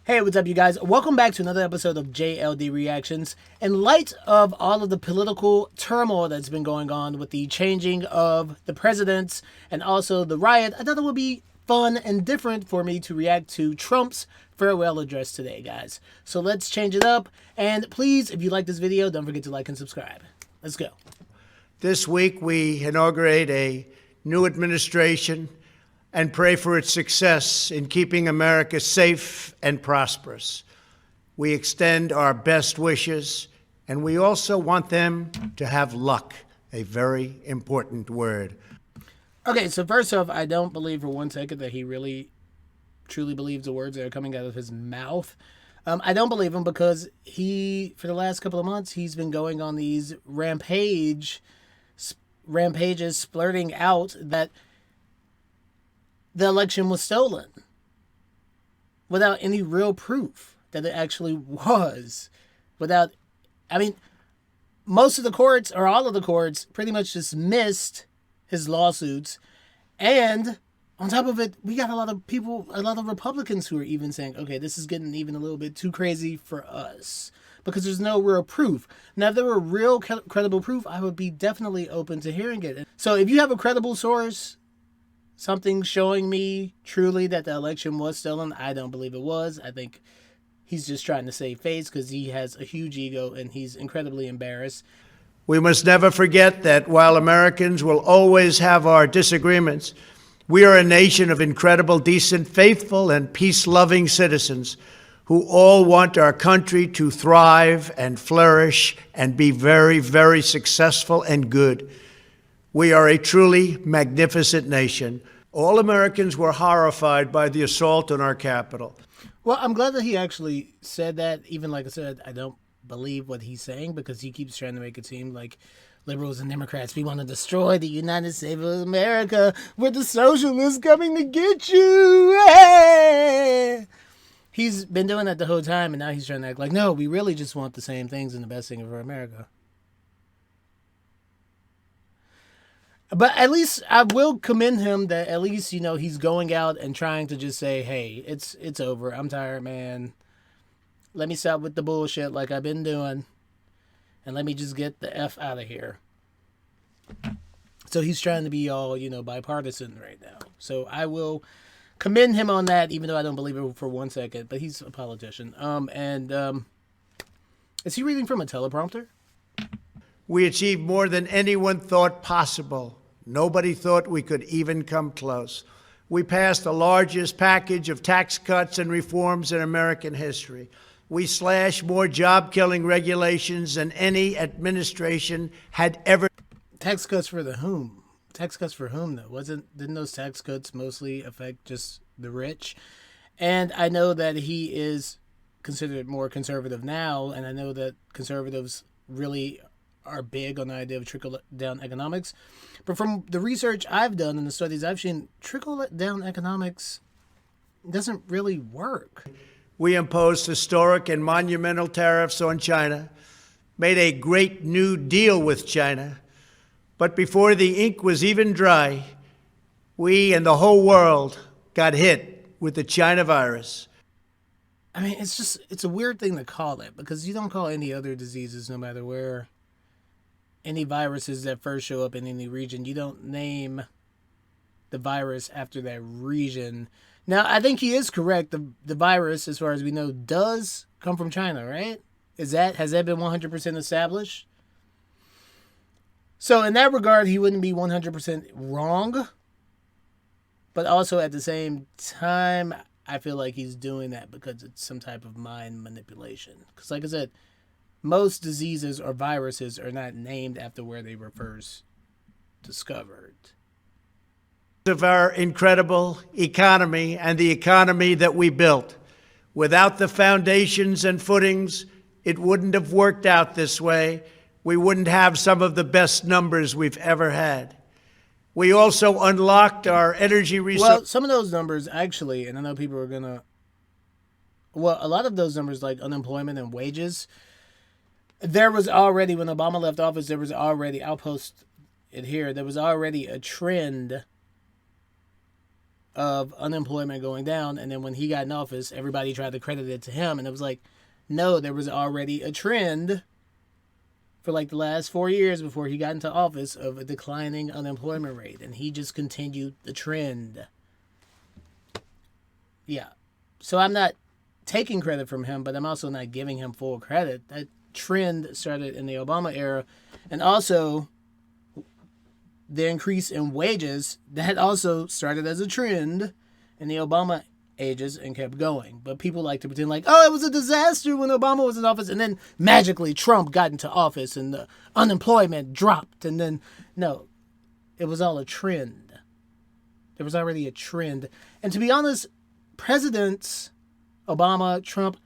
Hey, what's up, you guys? Welcome back to another episode of JLD Reactions. In light of all of the political turmoil that's been going on with the changing of the presidents and also the riot, I thought it would be fun and different for me to react to Trump's farewell address today, guys. So let's change it up. And please, if you like this video, don't forget to like and subscribe. Let's go. This week, we inaugurate a new administration and pray for its success in keeping America safe and prosperous. We extend our best wishes, and we also want them to have luck, a very important word. Okay, so first off, I don't believe for one second that he really truly believes the words that are coming out of his mouth. I don't believe him because for the last couple of months, he's been going on these rampages, splurting out that the election was stolen without any real proof that it actually was. Most of the courts, or all of the courts, pretty much dismissed his lawsuits. And on top of it, we got a lot of Republicans who are even saying, okay, this is getting even a little bit too crazy for us because there's no real proof. Now, if there were real credible proof, I would be definitely open to hearing it. So if you have a credible source, something showing me truly that the election was stolen, I don't believe it was. I think he's just trying to save face because he has a huge ego and he's incredibly embarrassed. We must never forget that while Americans will always have our disagreements, we are a nation of incredible, decent, faithful, and peace-loving citizens who all want our country to thrive and flourish and be very, very successful and good. We are a truly magnificent nation. All Americans were horrified by the assault on our Capitol. Well, I'm glad that he actually said that. Even like I said, I don't believe what he's saying because he keeps trying to make it seem like liberals and Democrats, we want to destroy the United States of America. We're the socialists coming to get you. Hey! He's been doing that the whole time, and now he's trying to act like, no, we really just want the same things and the best thing for America. But at least I will commend him that at least, he's going out and trying to just say, hey, it's over. I'm tired, man. Let me stop with the bullshit like I've been doing. And let me just get the F out of here. So he's trying to be all, bipartisan right now. So I will commend him on that, even though I don't believe it for one second. But he's a politician. Is he reading from a teleprompter? We achieved more than anyone thought possible. Nobody thought we could even come close. We passed the largest package of tax cuts and reforms in American history. We slashed more job-killing regulations than any administration had ever. Tax cuts for the whom? Tax cuts for whom, though? Didn't those tax cuts mostly affect just the rich? And I know that he is considered more conservative now, and I know that conservatives really are big on the idea of trickle-down economics. But from the research I've done and the studies I've seen, trickle-down economics doesn't really work. We imposed historic and monumental tariffs on China, made a great new deal with China. But before the ink was even dry, we and the whole world got hit with the China virus. I mean, it's a weird thing to call it because you don't call any other diseases, no matter where, any viruses that first show up in any region, you don't name the virus after that region. Now, I think he is correct. The virus, as far as we know, does come from China, right? Has that been 100% established? So in that regard, he wouldn't be 100% wrong. But also at the same time, I feel like he's doing that because it's some type of mind manipulation. Because like I said, most diseases or viruses are not named after where they were first discovered. Of our incredible economy and the economy that we built. Without the foundations and footings, it wouldn't have worked out this way. We wouldn't have some of the best numbers we've ever had. We also unlocked our energy resources. Well, some of those numbers actually, and I know people are going to, a lot of those numbers like unemployment and wages, there was already, when Obama left office, there was already, I'll post it here, there was already a trend of unemployment going down. And then when he got in office, everybody tried to credit it to him. And it was like, no, there was already a trend for like the last 4 years before he got into office of a declining unemployment rate. And he just continued the trend. Yeah. So I'm not taking credit from him, but I'm also not giving him full credit. That trend started in the Obama era. And also, the increase in wages, that also started as a trend in the Obama ages and kept going. But people like to pretend like, oh, it was a disaster when Obama was in office, and then magically Trump got into office and the unemployment dropped. And then, no, it was all a trend. There was already a trend. And to be honest, presidents, Obama, Trump,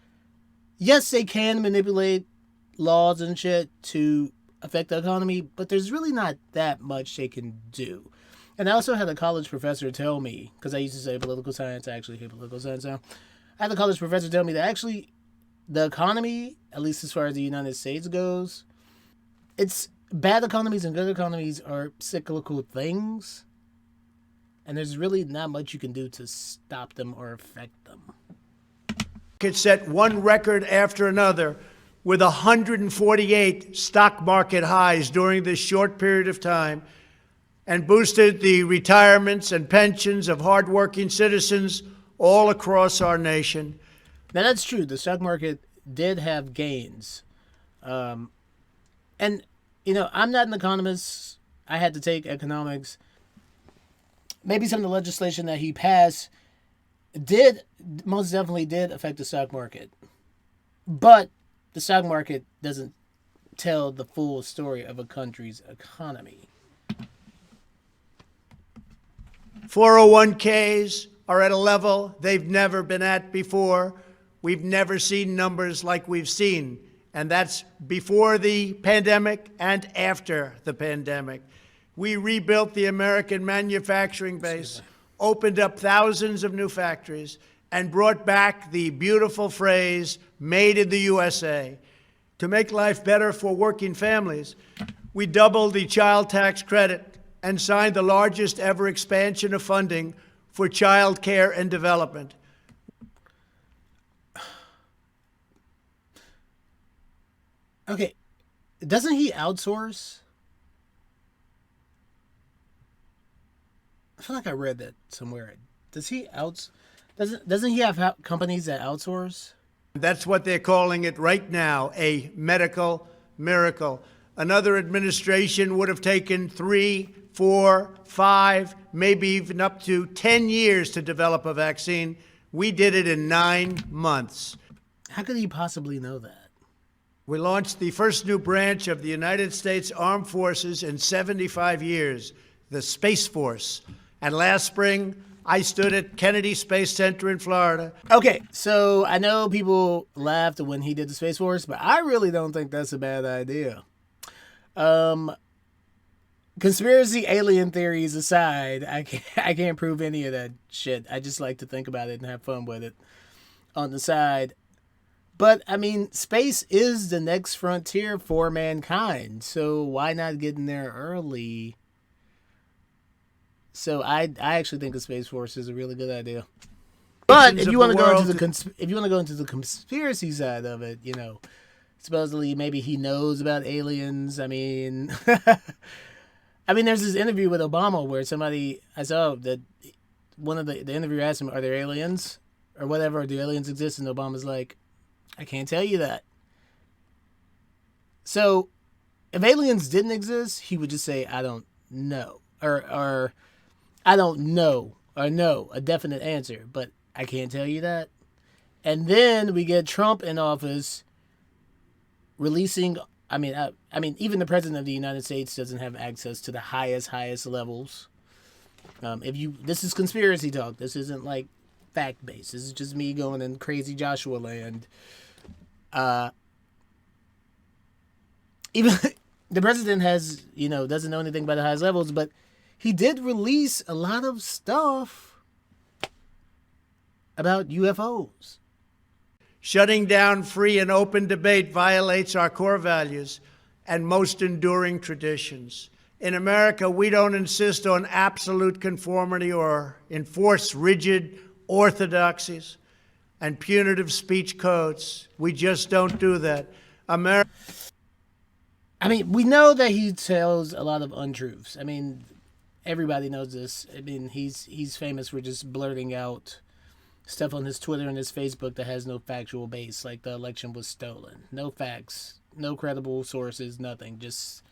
yes, they can manipulate laws and shit to affect the economy, but there's really not that much they can do. And I also had a college professor tell me, because I used to say political science, I actually hate political science now. I had a college professor tell me that actually the economy, at least as far as the United States goes, it's bad economies and good economies are cyclical things. And there's really not much you can do to stop them or affect them. It set one record after another with 148 stock market highs during this short period of time and boosted the retirements and pensions of hardworking citizens all across our nation. Now, that's true. The stock market did have gains. And, you know, I'm not an economist. I had to take economics. Maybe some of the legislation that he passed most definitely did affect the stock market. But the stock market doesn't tell the full story of a country's economy. 401ks are at a level they've never been at before. We've never seen numbers like we've seen. And that's before the pandemic and after the pandemic. We rebuilt the American manufacturing base, opened up thousands of new factories, and brought back the beautiful phrase, made in the USA. To make life better for working families, we doubled the child tax credit and signed the largest ever expansion of funding for child care and development. Okay, doesn't he outsource? I feel like I read that somewhere. Doesn't he have companies that outsource? That's what they're calling it right now, a medical miracle. Another administration would have taken 3, 4, 5, maybe even up to 10 years to develop a vaccine. We did it in 9 months. How could he possibly know that? We launched the first new branch of the United States Armed Forces in 75 years, the Space Force. And last spring, I stood at Kennedy Space Center in Florida. Okay, so I know people laughed when he did the Space Force, but I really don't think that's a bad idea. Conspiracy alien theories aside, I can't prove any of that shit. I just like to think about it and have fun with it on the side. But, I mean, space is the next frontier for mankind, so why not get in there early? So I actually think the Space Force is a really good idea. But if you want to go into the conspiracy side of it, you know, supposedly maybe he knows about aliens. I mean, there's this interview with Obama where I saw that one of the interviewer asked him, "Are there aliens or whatever? Do aliens exist?" And Obama's like, "I can't tell you that." So if aliens didn't exist, he would just say, "I don't know," or I don't know, or no, a definite answer, but I can't tell you that. And then we get Trump in office releasing, even the president of the United States doesn't have access to the highest levels. This is conspiracy talk. This isn't like fact-based. This is just me going in crazy Joshua land. Even the president doesn't know anything about the highest levels, but he did release a lot of stuff about UFOs. Shutting down free and open debate violates our core values and most enduring traditions. In America, we don't insist on absolute conformity or enforce rigid orthodoxies and punitive speech codes. We just don't do that. America. I mean, we know that he tells a lot of untruths. I mean, everybody knows this. I mean, he's famous for just blurting out stuff on his Twitter and his Facebook that has no factual base, like the election was stolen. No facts, no credible sources, nothing. Just,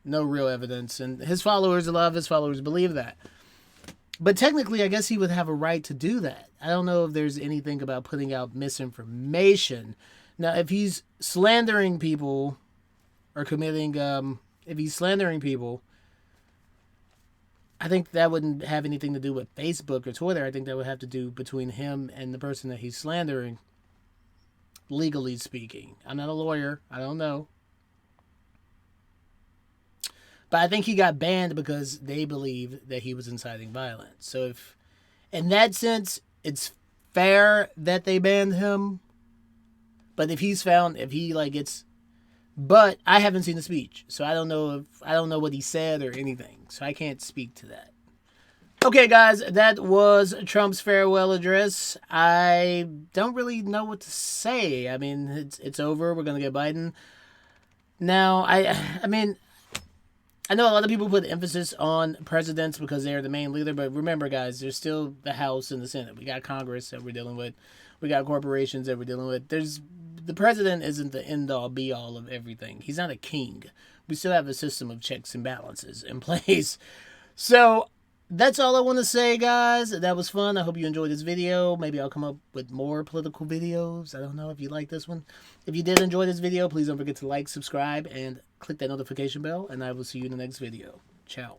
no real evidence. And a lot of his followers believe that. But technically, I guess he would have a right to do that. I don't know if there's anything about putting out misinformation. Now, if he's slandering people or if he's slandering people, I think that wouldn't have anything to do with Facebook or Twitter. I think that would have to do between him and the person that he's slandering, legally speaking. I'm not a lawyer. I don't know. But I think he got banned because they believe that he was inciting violence. So if, in that sense, it's fair that they banned him. But if but I haven't seen the speech, so I don't know what he said or anything. So I can't speak to that. Okay, guys, that was Trump's farewell address. I don't really know what to say. I mean, it's over. We're gonna get Biden. Now, I mean, I know a lot of people put emphasis on presidents because they're the main leader, but remember, guys, there's still the House and the Senate. We got Congress that we're dealing with. We got corporations that we're dealing with. The president isn't the end-all, be-all of everything. He's not a king. We still have a system of checks and balances in place. So that's all I want to say, guys. That was fun. I hope you enjoyed this video. Maybe I'll come up with more political videos. I don't know if you like this one. If you did enjoy this video, please don't forget to like, subscribe, and click that notification bell. And I will see you in the next video. Ciao.